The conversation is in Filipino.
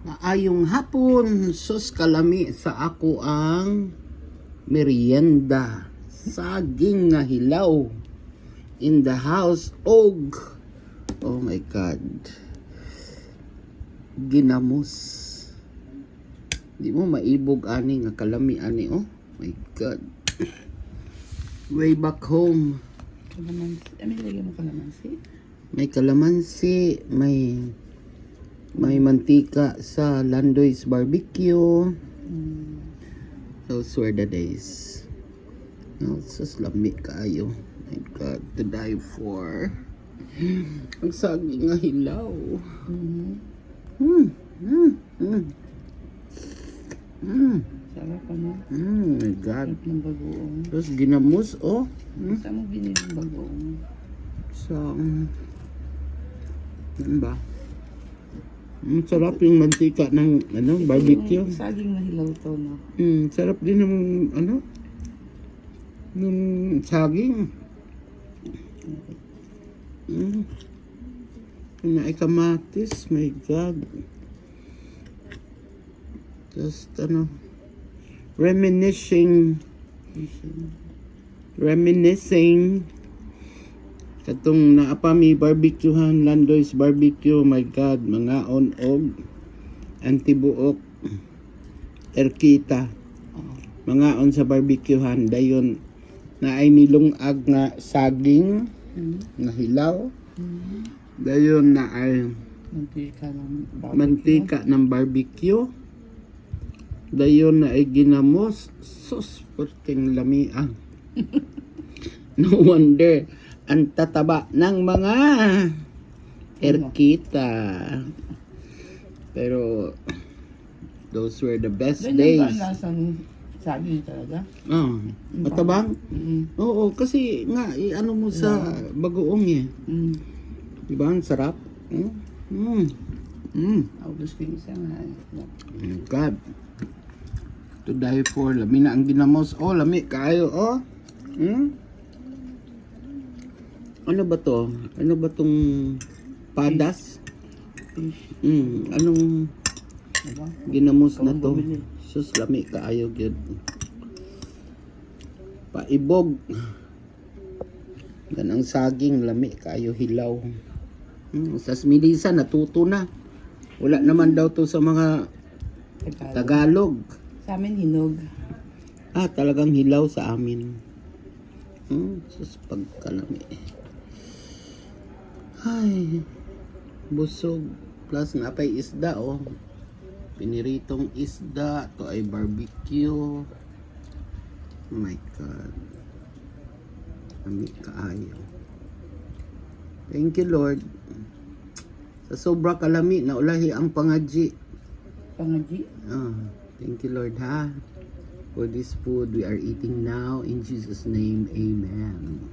Maayong hapon, sus kalami sa ako ang merienda. Saging nga hilaw in the house. Og, oh my God, ginamos. Di mo maibog ani nga kalami ani, oh my God. Way back home. Kalamansi. May lagyan mo kalamansi? May kalamansi, may mantika sa Landoy's Barbecue. Those were the days. No, sus lami kaayo. My God, to die for. Ang saging nga hilaw. Sarap ano? My God. Sarap ng bagoong. Tapos ginamos, oh. Saan mo binili yung bagoong? Sa, ano ba? Sarap yung mantika ng barbecue. Yung saging na hilaw to, no? Sarap din ng ng saging. Kung ay kamatis, my God. Just reminiscing katong naapami barbecuehan, Landoy's Barbecue, my God, mga og antibuok, erkita, mga on sa barbecuehan, dayon na ay nilungag nga saging na hilaw, dayon na ay mantika ng barbecue, dayon na ay ginamos, sus, puting lamiang. No wonder ang tataba ng mga erkita. Pero those were the best days. Ganyan ba ang lasang saging talaga? Matabang? Oo, kasi nga ano mo sa bagoong eh. Diba ang sarap? Gusto ko yung isa nga. Oh my God. To die for. Lami na ang ginamos. Oh, lami kayo. Oh. Ano ba to? Ano ba tong padas? Anong Diba? ginamos na to? Bumili. Sus, lami kaayo gyud. Paibog. Ganang saging, lami kaayo hilaw. Sa Smilisa natuto na. Wala naman daw to sa mga Tagalog. Sa amin, hinog. Talagang hilaw sa amin. Sus, pagkalami. Ay, busog. Plus nga pa'y isda, oh. Piniritong isda. To ay barbecue. Oh my God. Lami kaayo. Thank you, Lord. Sa sobra kalami, naulahi ang pangadji. Pangadji? Thank you, Lord, ha? For this food we are eating now. In Jesus' name, amen.